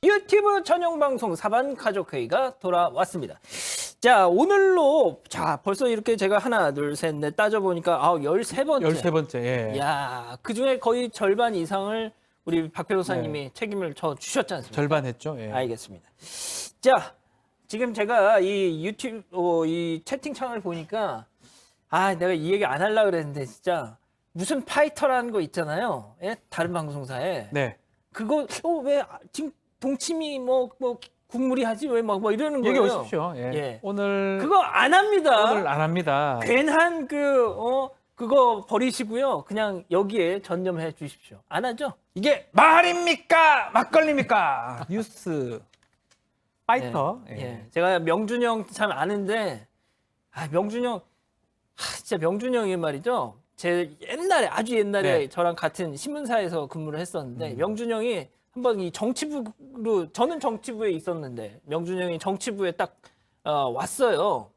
유튜브 전용 방송 사반 가족회의가 돌아왔습니다. 자, 오늘로 벌써 이렇게 제가 하나, 둘, 셋, 넷 따져 보니까 13번째. 13번째. 예. 야, 그중에 거의 절반 이상을 우리 박 변호사님이 네. 책임을 져 주셨지 않습니까? 절반 했죠. 예. 알겠습니다. 자, 지금 제가 이 유튜브 이 채팅창을 보니까 내가 이 얘기 안 하려고 그랬는데 진짜 무슨 파이터라는 거 있잖아요. 예? 다른 방송사에. 네. 그거 왜 지금 동치미 뭐 국물이 하지 왜 뭐 이러는 거예요. 여기 오십시오. 예. 예. 오늘 그거 안 합니다. 오늘 안 합니다. 괜한 그거 버리시고요. 그냥 여기에 전념해 주십시오. 안 하죠? 이게 말입니까? 막걸리입니까? 뉴스 파이터. 예. 예. 예. 제가 명준형 참 아는데 명준형 진짜 명준형이 말이죠. 제 옛날에 아주 옛날에 네. 저랑 같은 신문사에서 근무를 했었는데 명준형이 한번 이 정치부로 저는 정치부에 있었는데 명준형이 정치부에 딱 왔어요.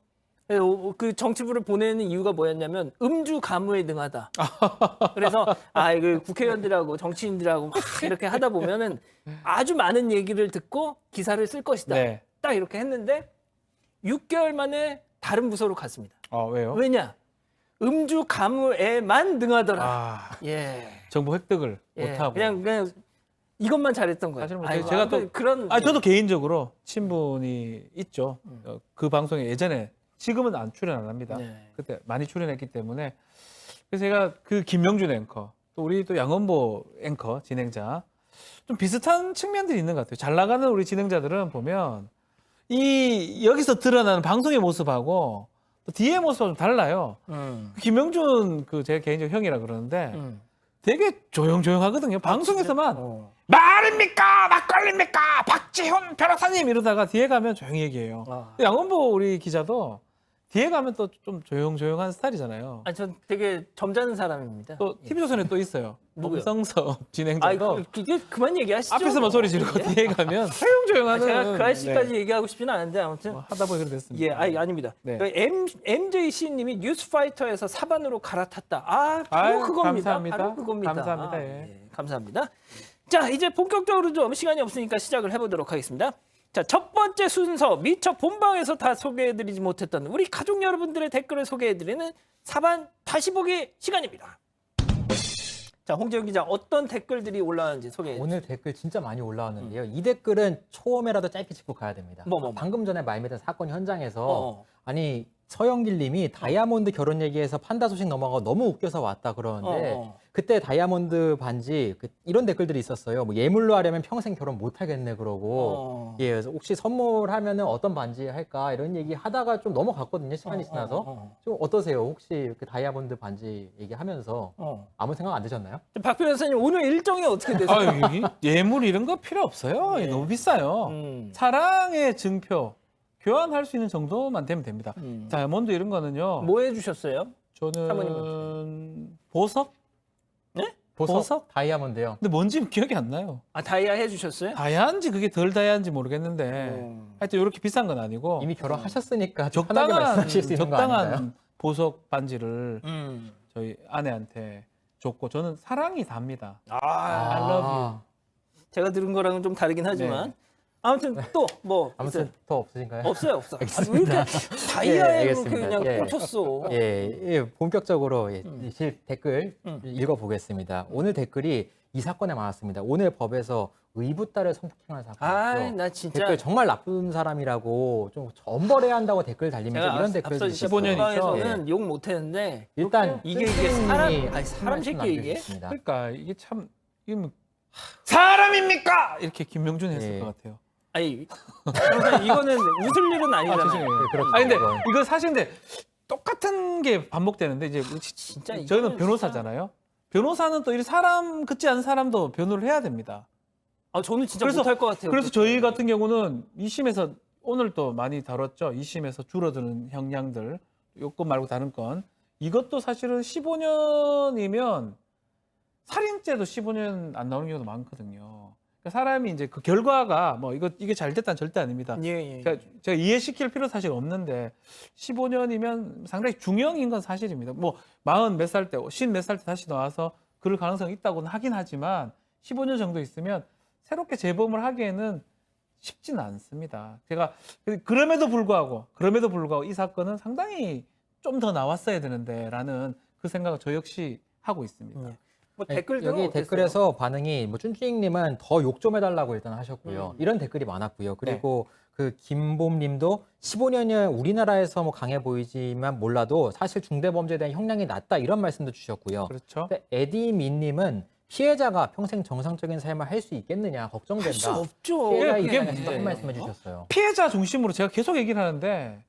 그래서 그 정치부를 보내는 이유가 뭐였냐면 음주 가무에 능하다. 그래서 그 국회의원들하고 정치인들하고 막 이렇게 하다 보면은 아주 많은 얘기를 듣고 기사를 쓸 것이다. 네. 딱 이렇게 했는데 6개월 만에 다른 부서로 갔습니다. 왜요? 왜냐? 음주 가무에만 능하더라. 예. 정보 획득을 예. 못하고. 그냥 이것만 잘했던 거예요. 사실은 뭐 제가 또 그런 저도 개인적으로 친분이 있죠. 그 방송에 예전에 지금은 출연 안 합니다. 네. 그때 많이 출연했기 때문에 그래서 제가 그 김명준 앵커 또 우리 또 양원보 앵커 진행자 좀 비슷한 측면들이 있는 것 같아요. 잘 나가는 우리 진행자들은 보면 이 여기서 드러나는 방송의 모습하고 또 뒤의 모습은 좀 달라요. 김명준 제 개인적 형이라 그러는데 되게 조용조용하거든요. 방송에서만 말입니까? 막걸리입니까? 박지훈 변호사님 이러다가 뒤에 가면 조용히 얘기해요. 양원보 우리 기자도 뒤에 가면 또 좀 조용조용한 스타일이잖아요. 전 되게 점잖은 사람입니다. 또 TV조선에 또 있어요. 누구요? 엄성섭 진행자도 그만 얘기하시죠. 앞에서만 소리 지르고 예? 뒤에 가면 조용조용하는 제가 그 아저씨까지 네. 얘기하고 싶지는 않은데 아무튼 하다 보니 그렇게 됐습니다. 예, 아닙니다. 네. MJC님이 뉴스파이터에서 사반으로 갈아탔다. 바로 아유, 그겁니다. 감사합니다. 바로 그겁니다. 감사합니다. 예. 감사합니다. 자, 이제 본격적으로 좀 시간이 없으니까 시작을 해보도록 하겠습니다. 자, 첫 번째 순서 미처 본방에서 다 소개해드리지 못했던 우리 가족 여러분들의 댓글을 소개해드리는 사반 다시 보기 시간입니다. 자, 홍재영 기자 어떤 댓글들이 올라왔는지 소개해 주세요. 오늘 댓글 진짜 많이 올라왔는데요. 이 댓글은 처음에라도 짧게 짚고 가야 됩니다. 뭐. 방금 전에 말미된 사건 현장에서 어. 아니 서영길 님이 다이아몬드 결혼 얘기해서 판다 소식 넘어가고 너무 웃겨서 왔다 그러는데 그때 다이아몬드 반지 이런 댓글들이 있었어요. 뭐 예물로 하려면 평생 결혼 못 하겠네 그러고 예, 그래서 혹시 선물하면은 어떤 반지 할까 이런 얘기 하다가 좀 넘어갔거든요. 시간이 지나서. 좀 어떠세요? 혹시 그 다이아몬드 반지 얘기하면서 아무 생각 안 드셨나요? 박 변호사님 오늘 일정이 어떻게 되세요? 예물 이런 거 필요 없어요. 네. 너무 비싸요. 사랑의 증표 교환할 수 있는 정도만 되면 됩니다. 다이아몬드 이런 거는요. 뭐 해주셨어요? 저는 사모님은 보석? 네? 보석? 다이아몬드요. 근데 뭔지 기억이 안 나요. 다이아 해주셨어요? 다이아인지 그게 덜 다이아인지 모르겠는데 하여튼 이렇게 비싼 건 아니고 이미 결혼하셨으니까 좀 편하게 말씀하실 수 있는 거 아닌가요? 적당한 보석 반지를 음. 저희 아내한테 줬고 저는 사랑이 답니다. 아, I love you. 제가 들은 거랑은 좀 다르긴 하지만 네. 아무튼 또 뭐 아무튼 더 없으신가요? 없어요. 왜 이렇게 예, 다이아에 그렇게 알겠습니다. 그냥 예. 꽂혔어. 예, 본격적으로 댓글 읽어보겠습니다. 오늘 댓글이 이 사건에 많았습니다. 오늘 법에서 의붓딸을 성폭행한 사건이죠. 나 진짜 댓글 정말 나쁜 사람이라고 좀 전벌해야 한다고 댓글 달리면서 제가 이런 댓글도 앞서 있었어요. 15년 이죠. 에서는 욕 못했는데 일단 이게 사람 새끼 이게? 그러니까 이게 참 이게 뭐 사람입니까? 이렇게 김명준 했을 예. 것 같아요. 아니 이거는 웃을 일은 아니잖아요. 죄송해요. 그렇죠. 아니 근데 그건. 이거 사실 근데 똑같은 게 반복되는데 이제 진짜 저희는 이거는 변호사잖아요. 변호사는 또 이 사람 같지 않은 사람도 변호를 해야 됩니다. 저는 진짜 그래서- 못할 것 같아요. 그래서 저희 같은 경우는 2심에서 오늘 또 많이 다뤘죠. 2심에서 줄어드는 형량들, 요건 말고 다른 건. 이것도 사실은 15년이면 살인죄도 15년 안 나오는 경우도 많거든요. 그러니까 사람이 이제 그 결과가 뭐 이게 잘 됐다는 절대 아닙니다. 예. 그러니까 제가 이해시킬 필요 사실 없는데 15년이면 상당히 중형인 건 사실입니다. 뭐 40 몇 살 때, 50 몇 살 때 다시 나와서 그럴 가능성이 있다고는 하긴 하지만 15년 정도 있으면 새롭게 재범을 하기에는 쉽지는 않습니다. 제가 그럼에도 불구하고 이 사건은 상당히 좀 더 나왔어야 되는데라는 그 생각을 저 역시 하고 있습니다. 뭐 댓글들은 여기 어땠어요? 댓글에서 반응이 뭐 쭌쭌님은 더 욕 좀 해달라고 일단 하셨고요. 이런 댓글이 많았고요. 그리고 그 김봄님도 15년이면 우리나라에서 뭐 강해 보이지만 몰라도 사실 중대범죄에 대한 형량이 낮다 이런 말씀도 주셨고요. 그렇죠. 근데 에디민님은 피해자가 평생 정상적인 삶을 할 수 있겠느냐 할 수 걱정된다. 없죠. 피해자의 그게 입장에서 문제예요. 한 말씀해 주셨어요. 피해자 중심으로 제가 계속 얘기를 하는데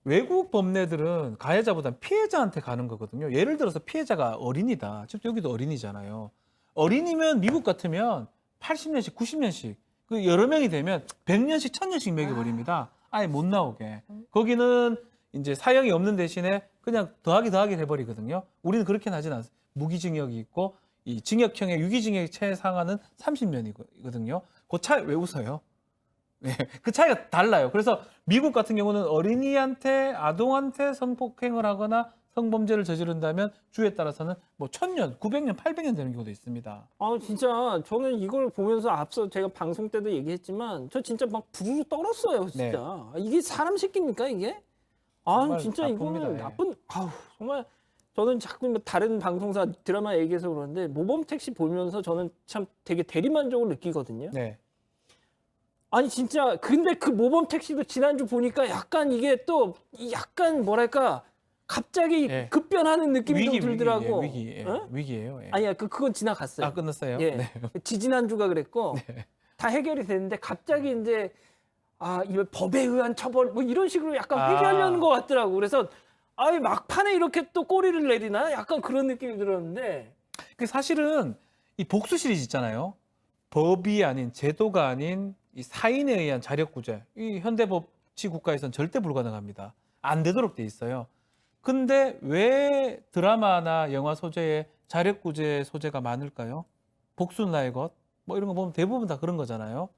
외국 법례들은 가해자보다 피해자한테 가는 거거든요. 예를 들어서 피해자가 어린이다. 지금 여기도 어린이잖아요. 어린이면 미국 같으면 80년씩, 90년씩 그 여러 명이 되면 100년씩, 1000년씩 매겨버립니다. 아예 못 나오게. 거기는 이제 사형이 없는 대신에 그냥 더하기를 해버리거든요. 우리는 그렇게 하진 않습니다. 무기징역이 있고 이 징역형의 유기징역의 최상한은 30년이거든요. 그 차이 왜 웃어요? 네, 그 차이가 달라요. 그래서 미국 같은 경우는 어린이한테 아동한테 성폭행을 하거나 성범죄를 저지른다면 주에 따라서는 뭐 1000년, 900년, 800년 되는 경우도 있습니다. 아 진짜 저는 이걸 보면서 앞서 제가 방송 때도 얘기했지만 저 진짜 막 부르르 떨었어요 진짜. 이게 사람 새끼입니까 이게? 아 정말 진짜 나쁩니다, 이거는 예. 나쁜 아우 정말 저는 자꾸 뭐 다른 방송사 드라마 얘기해서 그러는데 모범 택시 보면서 저는 참 되게 대리만족을 느끼거든요. 네. 아니 진짜 근데 그 모범 택시도 지난주 보니까 약간 이게 또 약간 뭐랄까 갑자기 예. 급변하는 느낌이 좀 들더라고. 위기예요. 예. 아니야 그건 지나갔어요. 아, 끝났어요? 예. 네. 지지난주가 그랬고 다 해결이 됐는데 갑자기 이제 이거 법에 의한 처벌 뭐 이런 식으로 약간 회귀하려는 것 같더라고. 그래서 막판에 이렇게 또 꼬리를 내리나 약간 그런 느낌이 들었는데 그 사실은 이 복수 시리즈 있잖아요. 법이 아닌 제도가 아닌 이 사인에 의한 자력구제. 이 현대법치 국가에서는 절대 불가능합니다. 안 되도록 돼 있어요. 근데 왜 드라마나 영화 소재에 자력구제 소재가 많을까요? 복수 나의 것? 뭐 이런 거 보면 대부분 다 그런 거잖아요.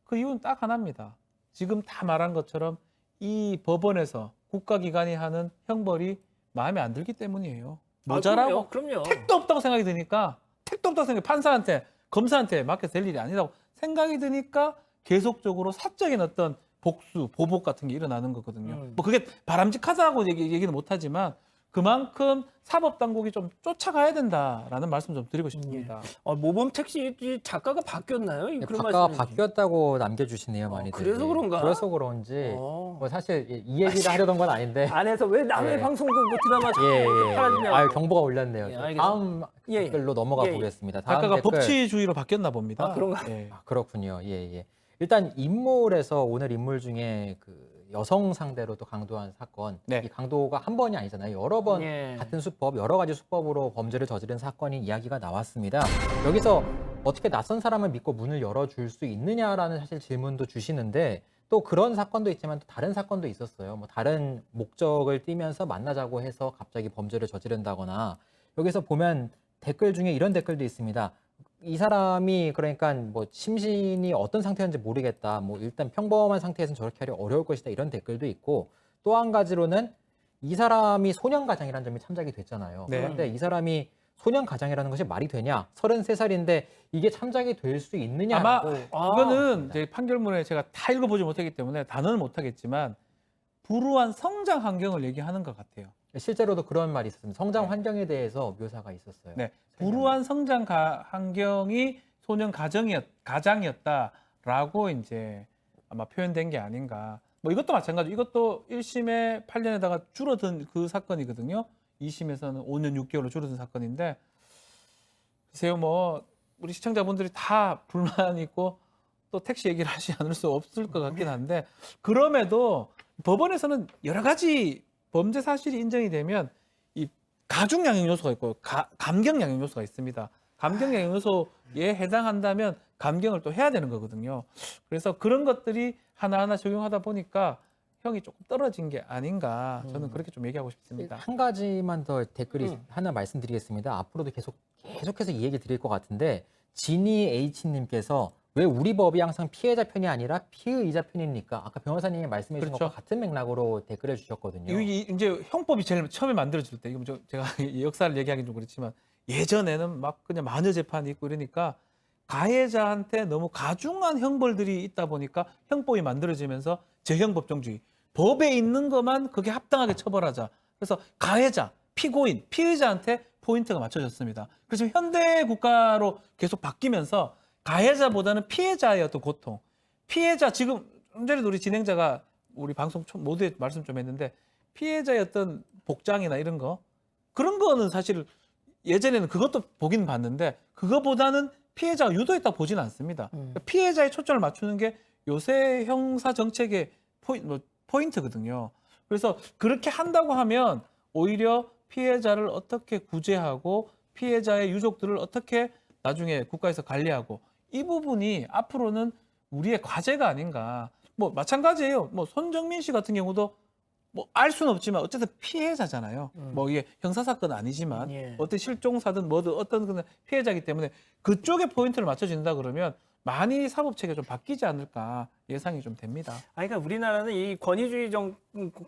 그 이유는 딱 하나입니다. 지금 다 말한 것처럼 이 법원에서 국가기관이 하는 형벌이 마음에 안 들기 때문이에요. 모자라고 그럼요. 택도 없다고 생각이 드니까 택도 없다고 생각이 판사한테 검사한테 맡겨서 될 일이 아니라고 생각이 드니까 계속적으로 사적인 어떤 복수, 보복 같은 게 일어나는 거거든요. 뭐 그게 바람직하다고 얘기는 못하지만 그만큼 사법당국이 좀 쫓아가야 된다라는 말씀 좀 드리고 싶습니다. 모범 택시 작가가 바뀌었나요? 네, 그런 작가가 말씀인지. 바뀌었다고 남겨주시네요, 많이들. 그래서 그런가? 그래서 그런지 어. 뭐 사실 이 얘기를 하려던 건 아닌데. 안에서 왜 남의 예. 방송국 뭐 드라마 자꾸 예. 팔아주냐고. 아유, 경보가 울렸네요. 예, 알겠습니다. 다음 예. 댓글로 넘어가 예. 보겠습니다. 다음 작가가 댓글. 법치주의로 바뀌었나 봅니다. 그런가? 예. 그렇군요. 예. 일단 인물에서 오늘 인물 중에 그 여성 상대로 또 강도한 사건. 네. 이 강도가 한 번이 아니잖아요. 여러 번 예. 같은 수법, 여러 가지 수법으로 범죄를 저지른 사건이 이야기가 나왔습니다. 여기서 어떻게 낯선 사람을 믿고 문을 열어줄 수 있느냐라는 사실 질문도 주시는데 또 그런 사건도 있지만 또 다른 사건도 있었어요. 뭐 다른 목적을 띠면서 만나자고 해서 갑자기 범죄를 저지른다거나 여기서 보면 댓글 중에 이런 댓글도 있습니다. 이 사람이 그러니까 뭐 심신이 어떤 상태였는지 모르겠다. 뭐 일단 평범한 상태에서는 저렇게 하기 어려울 것이다. 이런 댓글도 있고 또 한 가지로는 이 사람이 소년 가장이라는 점이 참작이 됐잖아요. 네. 그런데 이 사람이 소년 가장이라는 것이 말이 되냐? 33살인데 이게 참작이 될 수 있느냐? 아마 아, 이거는 이제 판결문에 제가 다 읽어보지 못했기 때문에 단어는 못하겠지만 불우한 성장 환경을 얘기하는 것 같아요. 실제로도 그런 말이 있었습니다. 성장 환경에 대해서 묘사가 있었어요. 네, 불우한 성장 환경이 소년 가장이었다라고 이제 아마 표현된 게 아닌가. 뭐 이것도 마찬가지. 이것도 1심에 8년에다가 줄어든 그 사건이거든요. 2심에서는 5년 6개월로 줄어든 사건인데 글쎄요, 뭐 우리 시청자분들이 다 불만 있고 또 택시 얘기를 하지 않을 수 없을 것 같긴 한데 그럼에도 법원에서는 여러 가지 범죄 사실이 인정이 되면 이 가중 양형 요소가 있고 감경 양형 요소가 있습니다. 감경 양형 요소에 해당한다면 감경을 또 해야 되는 거거든요. 그래서 그런 것들이 하나하나 적용하다 보니까 형이 조금 떨어진 게 아닌가 저는 그렇게 좀 얘기하고 싶습니다. 한 가지만 더 댓글이 하나 말씀드리겠습니다. 앞으로도 계속해서 이 얘기 드릴 것 같은데 지니 H님께서 왜 우리 법이 항상 피해자 편이 아니라 피의자 편입니까? 아까 변호사님이 말씀해 주신 그렇죠. 것과 같은 맥락으로 댓글을 주셨거든요. 이제 형법이 제일 처음에 만들어질 때, 이거 제가 역사를 얘기하기는 좀 그렇지만 예전에는 막 그냥 마녀 재판이 있고 이러니까 가해자한테 너무 가중한 형벌들이 있다 보니까 형법이 만들어지면서 재형법정주의. 법에 있는 것만 그게 합당하게 처벌하자. 그래서 가해자, 피고인, 피의자한테 포인트가 맞춰졌습니다. 그래서 현대 국가로 계속 바뀌면서 가해자보다는 피해자의 어떤 고통. 피해자 지금 좀 전에도 우리 진행자가 우리 방송 모두에 말씀 좀 했는데 피해자의 어떤 복장이나 이런 거 그런 거는 사실 예전에는 그것도 보긴 봤는데 그거보다는 피해자가 유도했다고 보지는 않습니다. 그러니까 피해자의 초점을 맞추는 게 요새 형사 정책의 포인트거든요. 그래서 그렇게 한다고 하면 오히려 피해자를 어떻게 구제하고 피해자의 유족들을 어떻게 나중에 국가에서 관리하고 이 부분이 앞으로는 우리의 과제가 아닌가. 뭐 마찬가지예요. 뭐 손정민 씨 같은 경우도 뭐 알 수는 없지만 어쨌든 피해자잖아요. 뭐 이게 형사 사건 아니지만 예. 어떤 실종사든 뭐든 어떤 그런 피해자이기 때문에 그쪽에 포인트를 맞춰준다 그러면 많이 사법 체계가 좀 바뀌지 않을까 예상이 좀 됩니다. 아니, 그러니까 우리나라는 이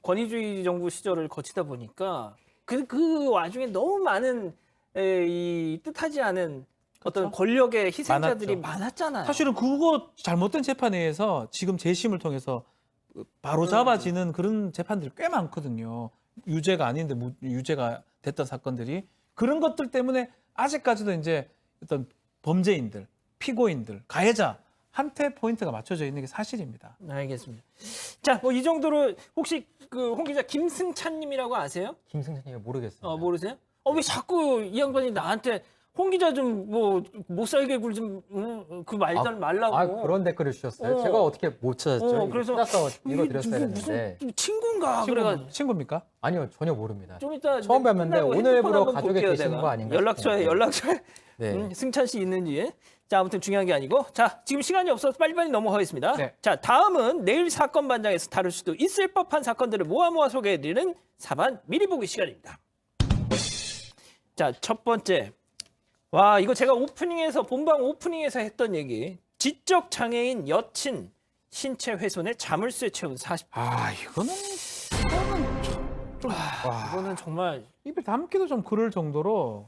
권위주의 정부 시절을 거치다 보니까 그 와중에 너무 많은 이 뜻하지 않은 어떤 그렇죠? 권력의 희생자들이 많았죠. 많았잖아요. 사실은 그거 잘못된 재판에 의해서 지금 재심을 통해서 바로 잡아지는 그런 재판들이 꽤 많거든요. 유죄가 아닌데 유죄가 됐던 사건들이 그런 것들 때문에 아직까지도 이제 어떤 범죄인들, 피고인들, 가해자한테 포인트가 맞춰져 있는 게 사실입니다. 알겠습니다. 자, 뭐 이 정도로 혹시 그 홍 기자 김승찬님이라고 아세요? 김승찬이 모르겠어요. 모르세요? 왜 자꾸 이 양반이 나한테 홍 기자 좀 뭐 못 살게 굴 좀 그 말들 말라고. 아, 그런 댓글을 주셨어요. 어. 제가 어떻게 못 찾았죠? 그래서 찾아서 이게 읽어드렸어야 무슨 했는데. 친구인가 그래가지고 친구입니까? 아니요, 전혀 모릅니다. 좀 이따 처음 뵀는데 끝나고 오늘부로 핸드폰 한번 가족에 볼게요, 계시는 내가. 거 아닌가 연락처에 싶은데. 네. 승찬 씨 있는지. 자, 아무튼 중요한 게 아니고 자, 지금 시간이 없어서 빨리빨리 넘어가겠습니다. 네. 자, 다음은 내일 사건 반장에서 다룰 수도 있을 법한 사건들을 모아 소개해드리는 사반 미리 보기 시간입니다. 자, 첫 번째. 와, 이거 제가 본방 오프닝에서 했던 얘기. 지적 장애인 여친 신체 훼손에 자물쇠 채운 40. 이거는 이거는 정말. 입에 담기도 좀 그럴 정도로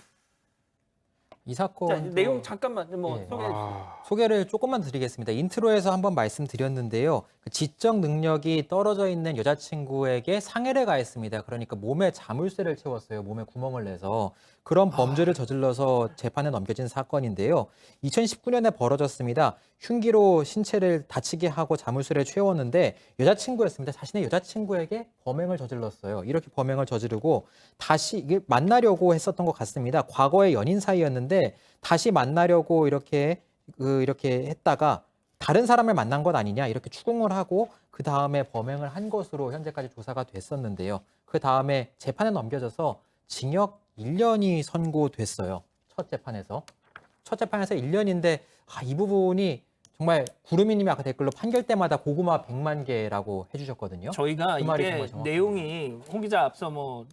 이 사건 자, 내용 잠깐만 예. 소개해 주세요. 소개를 조금만 드리겠습니다. 인트로에서 한번 말씀드렸는데요. 그 지적 능력이 떨어져 있는 여자친구에게 상해를 가했습니다. 그러니까 몸에 자물쇠를 채웠어요. 몸에 구멍을 내서. 그런 범죄를 저질러서 재판에 넘겨진 사건인데요. 2019년에 벌어졌습니다. 흉기로 신체를 다치게 하고 자물쇠를 채웠는데 여자친구였습니다. 자신의 여자친구에게 범행을 저질렀어요. 이렇게 범행을 저지르고 다시 이게 만나려고 했었던 것 같습니다. 과거의 연인 사이였는데 다시 만나려고 이렇게 했다가 다른 사람을 만난 것 아니냐 이렇게 추궁을 하고 그 다음에 범행을 한 것으로 현재까지 조사가 됐었는데요. 그 다음에 재판에 넘겨져서 징역 1년이 선고됐어요. 첫 재판에서 1년인데 이 부분이 정말 구름이님이 아까 댓글로 판결 때마다 고구마 100만 개라고 해주셨거든요. 저희가 그 말이 이게 정말 정확합니다. 내용이 홍 기자 앞서 뭐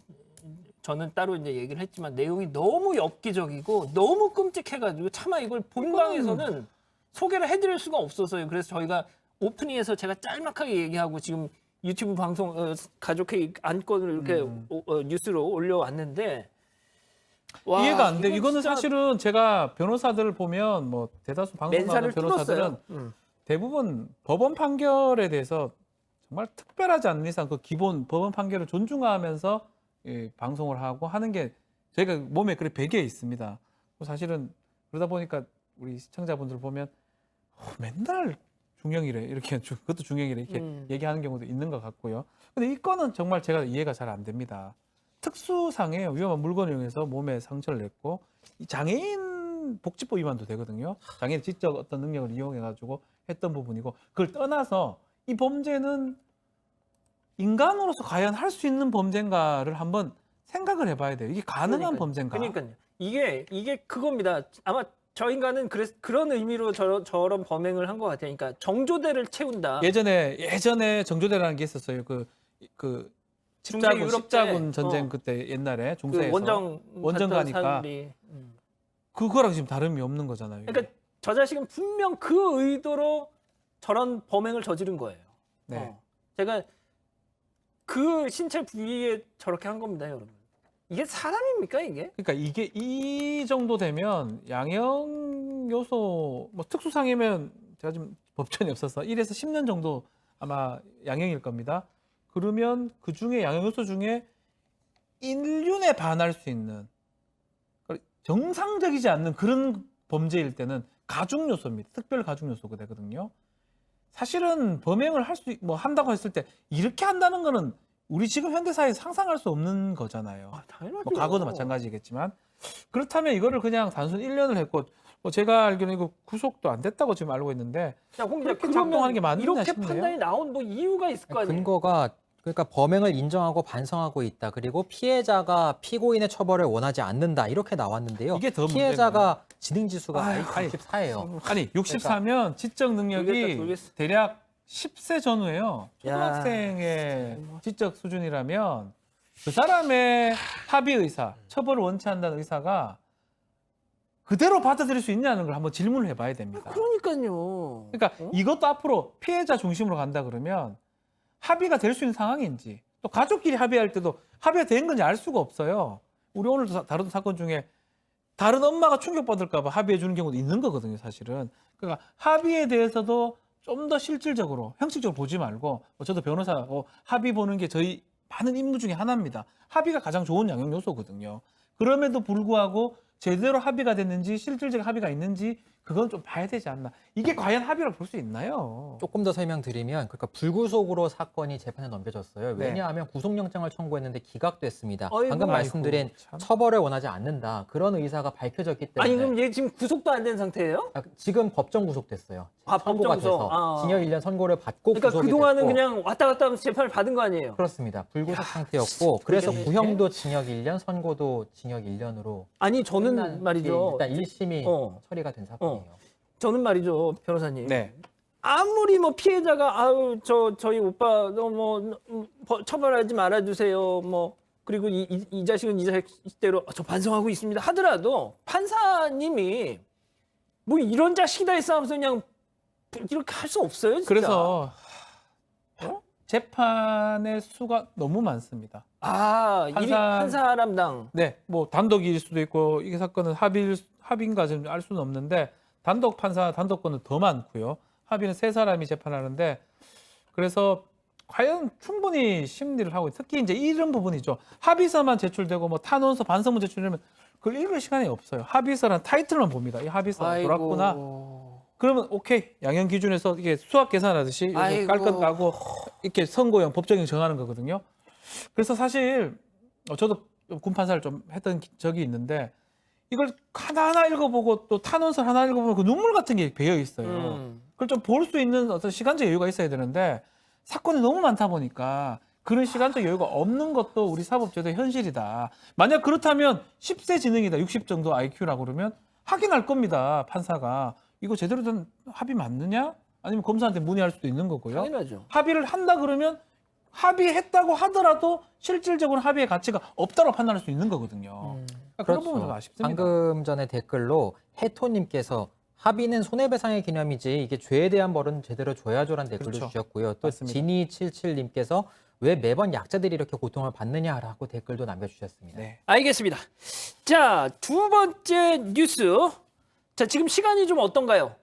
저는 따로 이제 얘기를 했지만 내용이 너무 엽기적이고 너무 끔찍해가지고 차마 이걸 본방에서는 소개를 해드릴 수가 없었어요. 그래서 저희가 오프닝에서 제가 짤막하게 얘기하고 지금 유튜브 방송 가족회의 안건을 이렇게 뉴스로 올려왔는데 와, 이해가 안 돼. 이건 이거는 진짜 사실은 제가 변호사들 보면 뭐 대다수 방송하는 맨살을 변호사들은 뚫었어요. 대부분 법원 판결에 대해서 정말 특별하지 않는 이상 그 기본 법원 판결을 존중하면서 방송을 하고 하는 게 저희가 몸에 그래 배기에 있습니다. 사실은 그러다 보니까 우리 시청자분들 보면 맨날 중형이래 이렇게 그것도 중형이래 이렇게 얘기하는 경우도 있는 것 같고요. 근데 이 건은 정말 제가 이해가 잘 안 됩니다. 특수상해 위험한 물건을 이용해서 몸에 상처를 냈고 이 장애인 복지법 위반도 되거든요. 장애인 지적 어떤 능력을 이용해 가지고 했던 부분이고 그걸 떠나서 이 범죄는 인간으로서 과연 할 수 있는 범죄인가를 한번 생각을 해봐야 돼요. 이게 가능한 범죄인가? 그러니까요. 이게 그겁니다. 아마 저 인간은 그런 의미로 저런 범행을 한 것 같아요. 그러니까 정조대를 채운다. 예전에 정조대라는 게 있었어요. 그 중세 유럽 때, 십자군 전쟁 그때 옛날에 중세에서 원정 가니까 사람들이, 그거랑 지금 다름이 없는 거잖아요. 그러니까 저 자식은 분명 그 의도로 저런 범행을 저지른 거예요. 네. 제가 그 신체 부위에 저렇게 한 겁니다, 여러분. 이게 사람입니까, 이게? 그러니까 이게 이 정도 되면 양형에 요소 뭐 특수상이면 제가 지금 법전이 없어서 1에서 10년 정도 아마 양형일 겁니다. 그러면 그 중에 양형 요소 중에 인륜에 반할 수 있는 정상적이지 않는 그런 범죄일 때는 가중 요소입니다. 특별 가중 요소가 되거든요. 사실은 범행을 뭐 한다고 했을 때 이렇게 한다는 거는 우리 지금 현대사회에 상상할 수 없는 거잖아요. 당연하죠. 뭐 과거도 마찬가지겠지만 그렇다면 이거를 그냥 단순 1년을 했고 뭐 제가 알기로는 이거 구속도 안 됐다고 지금 알고 있는데 자, 홍 기자, 그렇게 작동하는 게 맞느냐 이렇게 싶네요. 판단이 나온 뭐 이유가 있을 거 아니에요? 근거가 그러니까 범행을 인정하고 반성하고 있다. 그리고 피해자가 피고인의 처벌을 원하지 않는다. 이렇게 나왔는데요. 이게 더 피해자가 지능 지수가 아유, 94예요. 아니 64면 지적 능력이 돌겠어. 대략 10세 전후예요. 야. 초등학생의 지적 수준이라면 그 사람의 합의 의사, 처벌을 원치 않는다는 의사가 그대로 받아들일 수 있냐는 걸 한번 질문을 해봐야 됩니다. 그러니까요. 그러니까 이것도 앞으로 피해자 중심으로 간다 그러면 합의가 될 수 있는 상황인지 또 가족끼리 합의할 때도 합의가 된 건지 알 수가 없어요. 우리 오늘 다룬 사건 중에 다른 엄마가 충격받을까 봐 합의해 주는 경우도 있는 거거든요, 사실은. 그러니까 합의에 대해서도 좀 더 실질적으로 형식적으로 보지 말고 저도 변호사고 합의 보는 게 저희 많은 임무 중에 하나입니다. 합의가 가장 좋은 양형 요소거든요. 그럼에도 불구하고 제대로 합의가 됐는지 실질적 합의가 있는지 그건 좀 봐야 되지 않나. 이게 과연 합의라고 볼 수 있나요? 조금 더 설명드리면 그러니까 불구속으로 사건이 재판에 넘겨졌어요. 네. 왜냐하면 구속영장을 청구했는데 기각됐습니다. 아이고, 방금 말씀드린 참. 처벌을 원하지 않는다. 그런 의사가 밝혀졌기 때문에 아니 그럼 얘 지금 구속도 안 된 상태예요? 지금 법정 구속됐어요. 아, 선고가 법정 구속. 돼서 아. 징역 1년 선고를 받고 그러니까 구속이 그동안은 됐고 그냥 왔다 갔다 하면서 재판을 받은 거 아니에요? 그렇습니다. 불구속 상태였고 그래서 그게 구형도 징역 1년, 선고도 징역 1년으로 아니 저는 말이죠. 일단 1심이 처리가 된 사건이에요. 저는 말이죠, 변호사님. 네. 아무리 뭐 피해자가 아유 저희 오빠 뭐 처벌하지 말아주세요 뭐 그리고 이 자식은 이 자식대로 저 반성하고 있습니다 하더라도 판사님이 뭐 이런 자식이다 해서 하면서 그냥 이렇게 할 수 없어요. 진짜. 그래서 재판의 수가 너무 많습니다. 한 사람당 네, 뭐 단독일 수도 있고 이게 사건은 합의인가 좀 알 수는 없는데 단독 판사 단독권은 더 많고요. 합의는 3사람이 재판하는데 그래서 과연 충분히 심리를 하고 특히 이제 이런 부분이죠. 합의서만 제출되고 뭐 탄원서, 반성문 제출되면 그걸 읽을 시간이 없어요. 합의서란 타이틀만 봅니다. 이 합의서 돌았구나. 그러면 오케이 양형 기준에서 이게 수학 계산하듯이 이렇게 깔끔 까고 이렇게 선고형, 법정형 정하는 거거든요. 그래서 사실 저도 군 판사를 좀 했던 적이 있는데 이걸 하나하나 읽어보고 또 탄원서 하나 읽어보면 그 눈물 같은 게 배어 있어요. 그걸 좀 볼 수 있는 어떤 시간적 여유가 있어야 되는데 사건이 너무 많다 보니까 그런 시간적 여유가 없는 것도 우리 사법제도의 현실이다. 만약 그렇다면 10세 지능이다, 60 정도 IQ라고 그러면 확인할 겁니다, 판사가. 이거 제대로 된 합의 맞느냐? 아니면 검사한테 문의할 수도 있는 거고요. 당연하죠. 합의를 한다 그러면 합의했다고 하더라도 실질적으로 합의의 가치가 없다고 판단할 수 있는 거거든요. 그러니까 그런 부분은 좀 아쉽습니다. 방금 전에 댓글로 해토님께서 합의는 손해배상의 개념이지 이게 죄에 대한 벌은 제대로 줘야죠라는 댓글도 그렇죠. 주셨고요. 또 맞습니다. 지니77님께서 왜 매번 약자들이 이렇게 고통을 받느냐라고 댓글도 남겨주셨습니다. 네. 알겠습니다. 자, 두 번째 뉴스. 자, 지금 시간이 좀 어떤가요?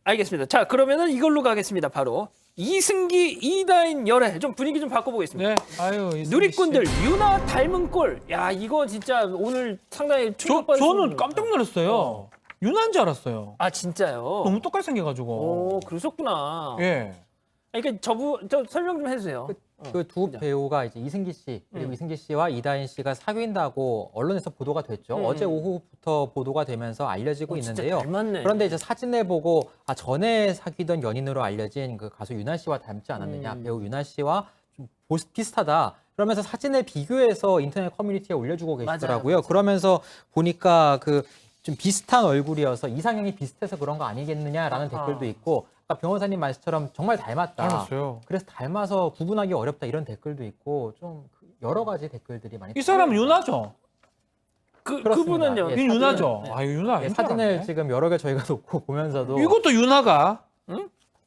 알겠습니다. 자, 그러면은 이걸로 가겠습니다. 바로 이승기, 이다인 열애. 좀 분위기 좀 바꿔보겠습니다. 네. 아유, 이승기 씨. 누리꾼들 유나 닮은 꼴. 야, 이거 진짜 오늘 상당히 충격받을 수 저는 있는 깜짝 놀랐어요. 유나인 줄 알았어요. 아, 진짜요? 너무 똑같이 생겨가지고. 오, 그러셨구나. 예. 그러니까 저 설명 좀 해주세요. 그 두 배우가 이제 이승기 씨 그리고 이승기 씨와 이다인 씨가 사귄다고 언론에서 보도가 됐죠. 어제 오후부터 보도가 되면서 알려지고 진짜 있는데요. 닮았네. 그런데 이제 사진을 보고 전에 사귀던 연인으로 알려진 그 가수 유나 씨와 닮지 않았느냐, 배우 유나 씨와 좀 비슷하다. 그러면서 사진을 비교해서 인터넷 커뮤니티에 올려주고 계시더라고요. 맞아요. 그러면서 보니까 그 좀 비슷한 얼굴이어서 이상형이 비슷해서 그런 거 아니겠느냐라는 댓글도 있고, 아까 변호사님 말씀처럼 정말 닮았다. 닮았어요. 그래서 닮아서 구분하기 어렵다 이런 댓글도 있고 좀 여러 가지 댓글들이 많이. 이 사람은 유나죠? 그렇습니다. 그분은요? 예, 이 유나죠? 네. 아, 이거 유나. 예, 사진을 지금 여러 개 저희가 놓고 보면서도 이것도 유나가?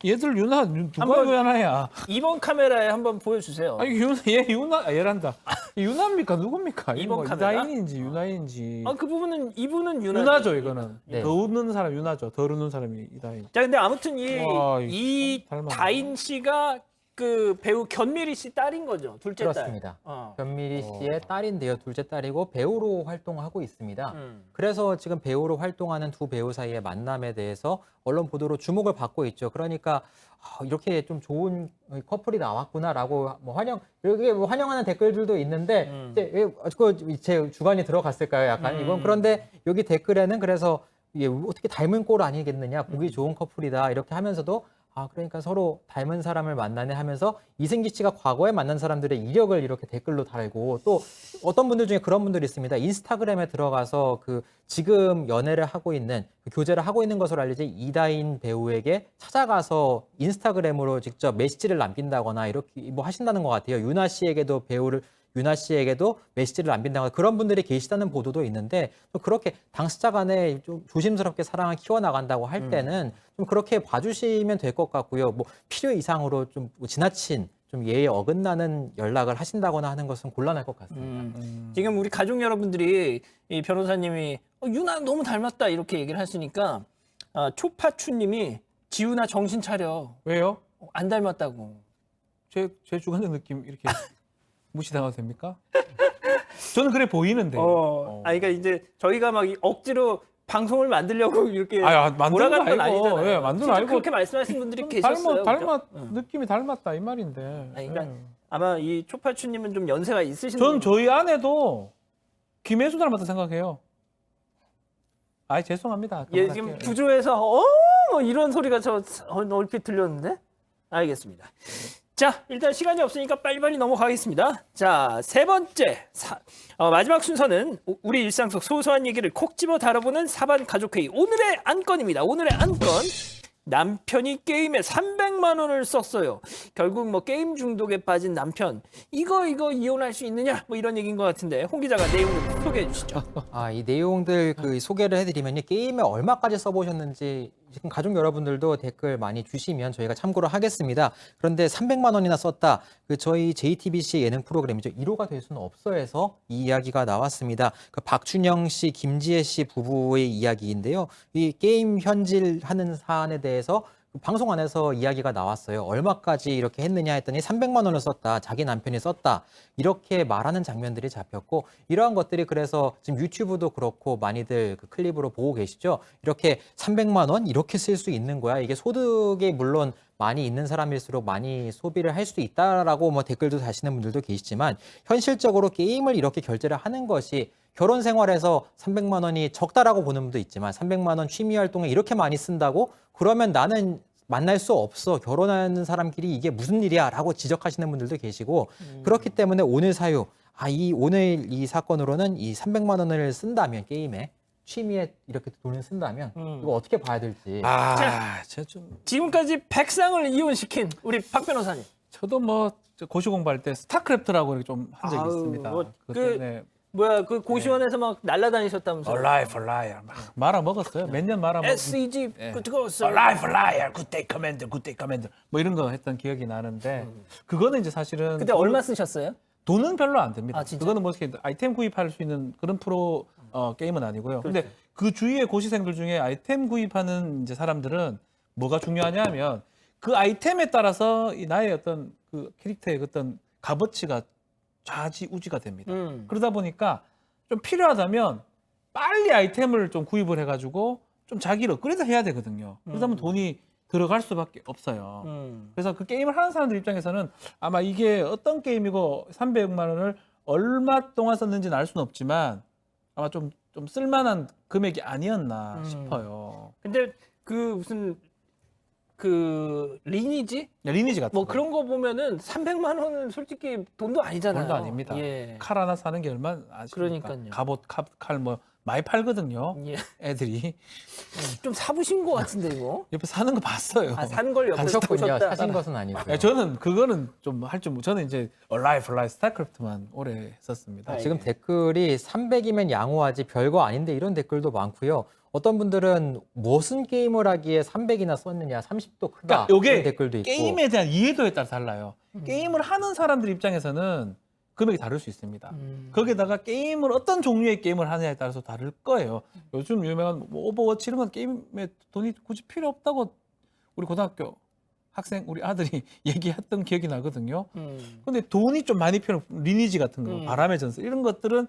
얘들 누가 한번- 유나야? 2번 카메라에 한번 보여주세요. 아니 얘란다. 유나입니까 누굽니까? 이번 뭐 카메라? 유나인인지 유나인지. 그 부분은 이분은 유나. 유나죠 이거는. 네. 더 웃는 사람 유나죠. 더 웃는 사람이 이다인. 자, 근데 아무튼 와, 이 참 닮았네. 다인 씨가 그 배우 견미리 씨 딸인 거죠. 둘째 그렇습니다. 딸. 변미리 씨의 딸인데요. 둘째 딸이고 배우로 활동하고 있습니다. 음. 그래서 지금 배우로 활동하는 두 배우 사이의 만남에 대해서 언론 보도로 주목을 받고 있죠. 그러니까 이렇게 좀 좋은 커플이 나왔구나라고 이렇게 뭐 환영하는 댓글들도 있는데 제 주관이 들어갔을까요? 약간 이건 그런데 여기 댓글에는 그래서 이게 어떻게 닮은 꼴 아니겠느냐, 보기 좋은 커플이다 이렇게 하면서도 그러니까 서로 닮은 사람을 만나네 하면서 이승기 씨가 과거에 만난 사람들의 이력을 이렇게 댓글로 달고 또 어떤 분들 중에 그런 분들이 있습니다. 인스타그램에 들어가서 그 지금 연애를 하고 있는 교제를 하고 있는 것으로 알려진 이다인 배우에게 찾아가서 인스타그램으로 직접 메시지를 남긴다거나 이렇게 뭐 하신다는 것 같아요. 유나 씨에게도 메시지를 남긴다거나 그런 분들이 계시다는 보도도 있는데 또 그렇게 당사자 간에 좀 조심스럽게 사랑을 키워나간다고 할 때는 좀 그렇게 봐주시면 될 것 같고요. 뭐 필요 이상으로 좀 지나친 좀 예에 어긋나는 연락을 하신다거나 하는 것은 곤란할 것 같습니다. 지금 우리 가족 여러분들이 이 변호사님이 유나 너무 닮았다 이렇게 얘기를 하시니까 초파추님이 지훈아 정신 차려. 왜요? 안 닮았다고. 제 주관적 느낌 이렇게 무시당해도 됩니까? 저는 그래 보이는데. 그러니까 이제 저희가 막 억지로 방송을 만들려고 이렇게 만든 몰아가는 거 건 아니고, 아니잖아요. 예, 만든 거 진짜 아니고. 그렇게 말씀하시는 분들이 계셨어요. 그죠? 느낌이 닮았다 이 말인데. 그러니까 예. 아마 이 초파추님은 좀 연세가 있으신 전 저희 아내도 김혜수 닮았다 생각해요. 죄송합니다. 예, 그만할게요. 지금 구조에서 뭐 이런 소리가 저 얼핏 들렸는데 알겠습니다. 자, 일단 시간이 없으니까 빨리빨리 넘어가겠습니다. 자, 세 번째 마지막 순서는 우리 일상 속 소소한 얘기를 콕 집어 다뤄보는 사반 가족회의 오늘의 안건입니다. 오늘의 안건 남편이 게임에 300만 원을 썼어요. 결국 뭐 게임 중독에 빠진 남편 이거 이혼할 수 있느냐 뭐 이런 얘기인 것 같은데 홍 기자가 내용을 소개해 주시죠. 이 내용들 소개를 해드리면요. 게임에 얼마까지 써보셨는지 지금 가족 여러분들도 댓글 많이 주시면 저희가 참고를 하겠습니다. 그런데 300만 원이나 썼다. 저희 JTBC 예능 프로그램이죠. 1호가 될 수는 없어에서 이 이야기가 나왔습니다. 박준영 씨, 김지혜 씨 부부의 이야기인데요. 이 게임 현질하는 사안에 대해서 방송 안에서 이야기가 나왔어요. 얼마까지 이렇게 했느냐 했더니 300만 원을 썼다. 자기 남편이 썼다. 이렇게 말하는 장면들이 잡혔고 이러한 것들이 그래서 지금 유튜브도 그렇고 많이들 클립으로 보고 계시죠. 이렇게 300만 원 이렇게 쓸 수 있는 거야. 이게 소득이 물론 많이 있는 사람일수록 많이 소비를 할 수 있다라고 뭐 댓글도 다시는 분들도 계시지만 현실적으로 게임을 이렇게 결제를 하는 것이 결혼 생활에서 300만 원이 적다라고 보는 분도 있지만 300만 원 취미 활동에 이렇게 많이 쓴다고 그러면 나는 만날 수 없어. 결혼하는 사람끼리 이게 무슨 일이야 라고 지적하시는 분들도 계시고 그렇기 때문에 오늘 사유 오늘 이 사건으로는 이 300만 원을 쓴다면 게임에 취미에 이렇게 돈을 쓴다면 이거 어떻게 봐야 될지. 제가 좀 지금까지 백상을 이혼시킨 우리 박 변호사님. 저도 뭐 고시 공부할 때 스타크래프트라고 이렇게 좀 한 적이 아유, 있습니다. 뭐 그때 그 고시원에서 막 날아다니셨다면서. Alive, liar 막 말아 먹었어요. 몇 년 말아 먹었어요. SEG 그거였어요. Alive, liar, good day commander, good day commander. 뭐 이런 거 했던 기억이 나는데 그거는 이제 사실은 그때 얼마 쓰셨어요? 돈은 별로 안 됩니다. 진짜? 그거는 뭐 이렇게 아이템 구입할 수 있는 그런 프로 게임은 아니고요. 근데 그 주위의 고시생들 중에 아이템 구입하는 이제 사람들은 뭐가 중요하냐면 그 아이템에 따라서 이 나의 어떤 그 캐릭터의 어떤 값어치가 좌지우지가 됩니다. 그러다 보니까 좀 필요하다면 빨리 아이템을 좀 구입을 해가지고 좀 자기를 업그레이드 해야 되거든요. 그러다 보면 돈이 들어갈 수밖에 없어요. 그래서 그 게임을 하는 사람들 입장에서는 아마 이게 어떤 게임이고 300만 원을 얼마 동안 썼는지는 알 수는 없지만 아마 좀 쓸만한 금액이 아니었나 싶어요. 근데 무슨 리니지? 리니지 같은 뭐 거. 그런 거 보면은 300만 원은 솔직히 돈도 아니잖아요. 돈도 아닙니다. 예. 칼 하나 사는 게 얼마 아십니까? 그러니까요. 갑옷, 칼 뭐 많이 팔거든요. 예. 애들이 좀 사보신 것 같은데 이거? 옆에 사는 거 봤어요. 산 걸 옆에서 보셨군요. 보셨다. 사신 것은 아니고요. 저는 그거는 좀 할 줄 저는 이제 Alive, 스타크래프트만 오래 했었습니다. 지금 댓글이 300이면 양호하지 별거 아닌데 이런 댓글도 많고요. 어떤 분들은 무슨 게임을 하기에 300이나 썼느냐, 30도 크다. 그러니까 요게 이런 댓글도 있고. 게임에 대한 이해도에 따라 달라요. 게임을 하는 사람들 입장에서는 금액이 다를 수 있습니다. 거기다가 게임을 어떤 종류의 게임을 하느냐에 따라서 다를 거예요. 요즘 유명한 뭐 오버워치 이런 건 게임에 돈이 굳이 필요 없다고 우리 고등학교 학생 우리 아들이 얘기했던 기억이 나거든요. 근데 돈이 좀 많이 필요 리니지 같은 거, 바람의 전설 이런 것들은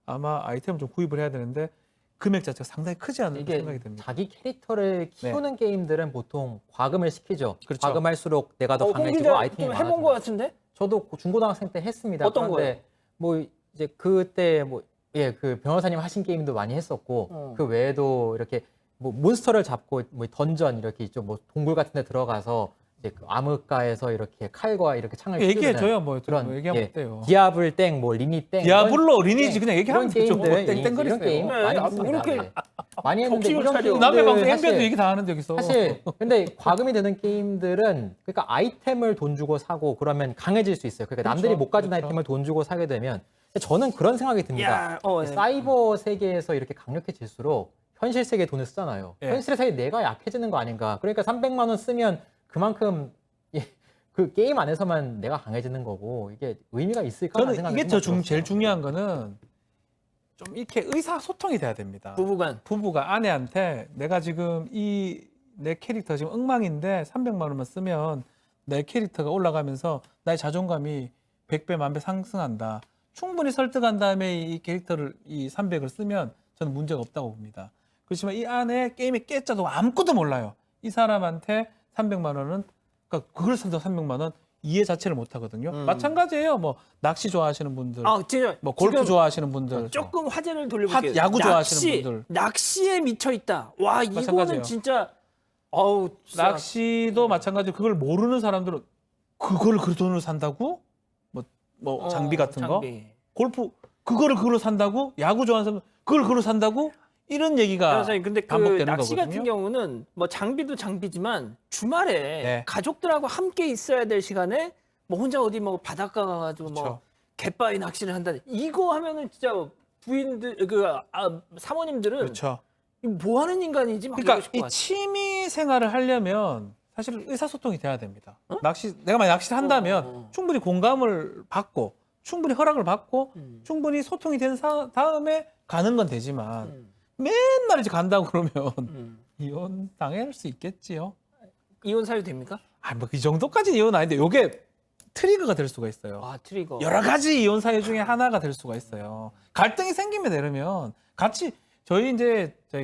아마 아이템을 좀 구입을 해야 되는데 금액 자체가 상당히 크지 않은 이게 생각이 듭니다. 자기 캐릭터를 키우는 게임들은 보통 과금을 시키죠. 그렇죠. 과금할수록 내가 더 홍 강해지고 기자 아이템이 좀 해본 많아져요. 것 같은데? 저도 중고등학생 때 했습니다. 어떤 그런데 뭐 이제 그때 뭐 그 변호사님 하신 게임도 많이 했었고 그 외에도 이렇게 뭐 몬스터를 잡고 뭐 던전 이렇게 있죠. 뭐 동굴 같은 데 들어가서 이제 그 암흑가에서 이렇게 칼과 이렇게 창을 얘기해줘요. 뭐 그런 뭐 얘기하면 어때요? 디아블 땡, 뭐 리니 땡, 디아블로 이런 리니지 그냥 얘기하면 이런 되죠. 뭐 게임들, 땡땡거리세요. 이런 게임 네, 많이 아, 했습니다. 그렇게 네. 많이 했는데 정신을 이런 차려. 게임들 남의 방송 사실- MB도 얘기 다 하는데 여기서. 사실 근데 과금이 되는 게임들은 그러니까 아이템을 돈 주고 사고 그러면 강해질 수 있어요. 그러니까 남들이 못 가진 그렇죠. 아이템을 돈 주고 사게 되면 저는 그런 생각이 듭니다. 야, 네. 사이버 세계에서 이렇게 강력해질수록 현실 세계에 돈을 쓰잖아요. 예. 현실 세계에 내가 약해지는 거 아닌가. 그러니까 300만 원 쓰면 그만큼 그 게임 안에서만 내가 강해지는 거고 이게 의미가 있을까 하는 저는 생각이 이게 들었어요. 제일 중요한 거는 좀 이렇게 의사소통이 돼야 됩니다. 부부간. 부부가 아내한테 내가 지금 내 캐릭터 지금 엉망인데 300만 원만 쓰면 내 캐릭터가 올라가면서 나의 자존감이 100배, 1000배 상승한다. 충분히 설득한 다음에 이 캐릭터를 이 300을 쓰면 저는 문제가 없다고 봅니다. 그렇지만 이 안에 게임의 깨짜도 아무것도 몰라요. 이 사람한테 300만 원은 그러니까 그걸 산다고 300만 원 이해 자체를 못 하거든요. 마찬가지예요. 뭐 낚시 좋아하시는 분들, 아, 진짜 뭐 골프 지금 좋아하시는 분들, 조금 화제를 돌려볼게요. 야구 좋아하시는 분들. 낚시에 미쳐 있다. 와, 이거는 마찬가지예요. 진짜 어우, 진짜. 낚시도 마찬가지로 그걸 모르는 사람들은 그걸 그 돈으로 산다고? 뭐 장비 같은 거? 장비. 골프 그걸로 산다고? 야구 좋아하는 사람 그걸로 산다고? 이런 얘기가 변호사님, 근데 그 반복되는 낚시 거거든요. 같은 경우는 뭐 장비도 장비지만 주말에 네. 가족들하고 함께 있어야 될 시간에 뭐 혼자 어디 뭐 바닷가 가가지고 뭐 그렇죠. 갯바위 낚시를 한다. 이거 하면은 진짜 부인들 사모님들은 그렇죠. 이거 뭐 하는 인간이지? 막 그러니까 이러실 것 이 같아요. 취미 생활을 하려면 사실 의사소통이 돼야 됩니다. 내가 만약 낚시를 한다면 충분히 공감을 받고 충분히 허락을 받고 충분히 소통이 된 다음에 가는 건 되지만 맨날 이제 간다고 그러면 이혼 당할 수 있겠지요. 이혼 사유 됩니까? 뭐 이 정도까지 이혼 아닌데 요게 트리거가 될 수가 있어요. 아, 트리거. 여러 가지 이혼 사유 중에 하나가 될 수가 있어요. 갈등이 생기면 이러면 같이 저희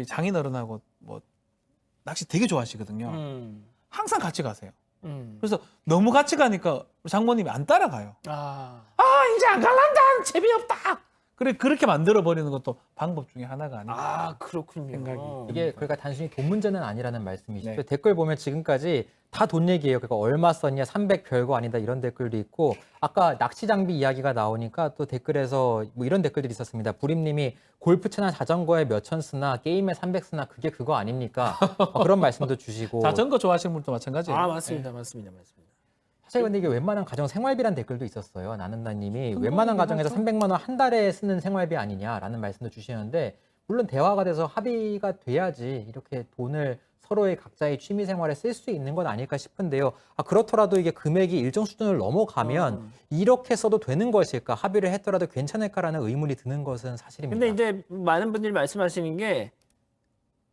장인어른하고 뭐 낚시 되게 좋아하시거든요. 항상 같이 가세요. 그래서 너무 같이 가니까 장모님이 안 따라가요. 아, 이제 안 갈란다. 재미없다. 그렇게 만들어 버리는 것도 방법 중에 하나가 아닌가. 그렇군요. 생각이. 이게 그러니까 단순히 돈 문제는 아니라는 말씀이시죠. 네. 댓글 보면 지금까지 다 돈 얘기예요. 그러니까 얼마 썼냐, 300 별거 아니다 이런 댓글도 있고 아까 낚시 장비 이야기가 나오니까 또 댓글에서 뭐 이런 댓글들이 있었습니다. 부림님이 골프채나 자전거에 몇천 쓰나 게임에 300 쓰나 그게 그거 아닙니까? 그런 말씀도 주시고 자전거 좋아하시는 분도 마찬가지예요. 맞습니다. 맞습니다. 사실 근데 이게 웬만한 가정 생활비란 댓글도 있었어요. 나는나님이 웬만한 가정에서 300만 원 한 달에 쓰는 생활비 아니냐라는 말씀도 주시는데 물론 대화가 돼서 합의가 돼야지 이렇게 돈을 서로의 각자의 취미 생활에 쓸 수 있는 건 아닐까 싶은데요. 그렇더라도 이게 금액이 일정 수준을 넘어가면 이렇게 써도 되는 것일까? 합의를 했더라도 괜찮을까라는 의문이 드는 것은 사실입니다. 근데 이제 많은 분들이 말씀하시는 게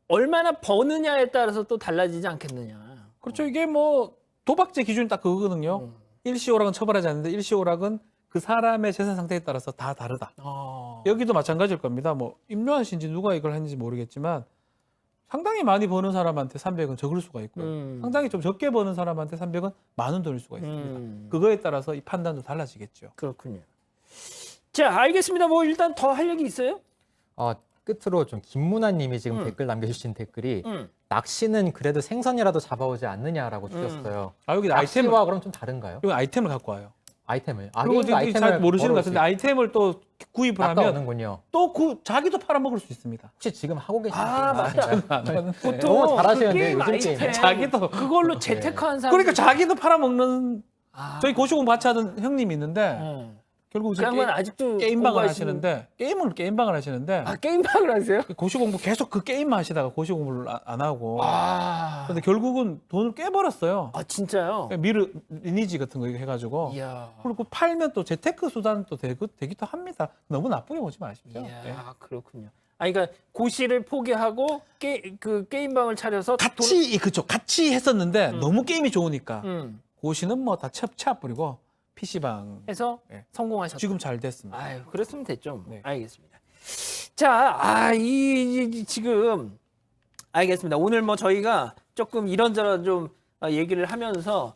얼마나 버느냐에 따라서 또 달라지지 않겠느냐. 그렇죠. 이게 뭐 도박죄 기준이 딱 그거거든요. 일시오락은 처벌하지 않는데 일시오락은 그 사람의 재산 상태에 따라서 다 다르다. 여기도 마찬가지일 겁니다. 뭐 임요한 씨인지 누가 이걸 했는지 모르겠지만 상당히 많이 버는 사람한테 300은 적을 수가 있고요. 상당히 좀 적게 버는 사람한테 300은 많은 돈일 수가 있습니다. 그거에 따라서 이 판단도 달라지겠죠. 그렇군요. 자, 알겠습니다. 뭐 일단 더 할 얘기 있어요? 끝으로 좀 김문아님이 지금 댓글 남겨주신 댓글이 낚시는 그래도 생선이라도 잡아오지 않느냐라고 주셨어요. 여기 낚시와 그럼 좀 다른가요? 여기 아이템을 갖고 와요. 아이템을. 그리고 잘 모르시는 것 같은데 아이템을 또 구입을 하면 낚아오는군요. 또 자기도 팔아먹을 수 있습니다. 혹시 지금 하고 계신 맞다. 보통 너무 잘하시는데 그 게임 요즘 아이템 게임. 자기도 그걸로 재테크한 사람. 그러니까 자기도 팔아먹는 저희 고시공 같이 하던 형님이 있는데 결국 그 양반 아직도 게임방을 공부하시는- 하시는데 게임방을 하시는데 아 게임방을 하세요? 고시 공부 계속 그 게임만 하시다가 고시 공부를 안 하고 근데 결국은 돈을 꽤 벌었어요. 아 진짜요? 미르 리니지 같은 거 해가지고 이야. 그리고 팔면 또 재테크 수단도 되기도 합니다. 너무 나쁘게 보지 마십시오. 이야, 예. 그렇군요. 아, 그러니까 고시를 포기하고 그 게임방을 차려서 같이 했었는데 너무 게임이 좋으니까 고시는 뭐 다 쳐버리고 PC방 해서 예. 성공하셨다. 지금 잘 됐습니다. 아유, 그랬으면 됐죠. 네. 알겠습니다. 자, 지금 알겠습니다. 오늘 뭐 저희가 조금 이런저런 좀 얘기를 하면서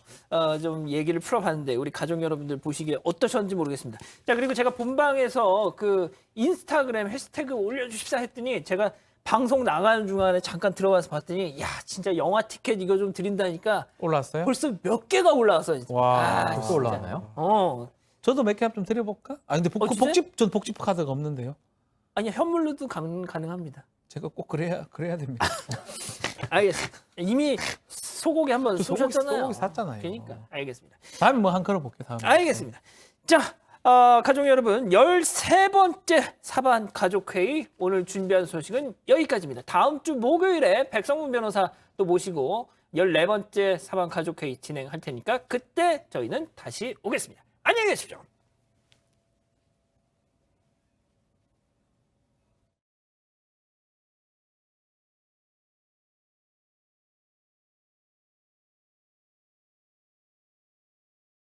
좀 얘기를 풀어봤는데 우리 가족 여러분들 보시기에 어떠셨는지 모르겠습니다. 자, 그리고 제가 본방에서 그 인스타그램 해시태그 올려주십사 했더니 제가 방송 나가는 중간에 잠깐 들어가서 봤더니 야, 진짜 영화 티켓 이거 좀 드린다니까 올랐어요? 벌써 몇 개가 올라왔어요. 와, 벌써 진짜. 올라왔나요? 저도 몇 개 좀 드려볼까? 아 근데 진짜요? 전 복집 카드가 없는데요. 아니 현물로도 가능합니다. 제가 꼭 그래야 됩니다. 알겠습니다. 이미 소고기 한번 저 쏘셨잖아요. 소고기 샀잖아요. 그러니까 알겠습니다. 다음에 뭐 한 그릇 볼게요. 다음에. 알겠습니다. 자, 가족 여러분 13번째 사반 가족회의 오늘 준비한 소식은 여기까지입니다. 다음 주 목요일에 백성문 변호사 또 모시고 14번째 사반 가족회의 진행할 테니까 그때 저희는 다시 오겠습니다. 안녕히 계십시오.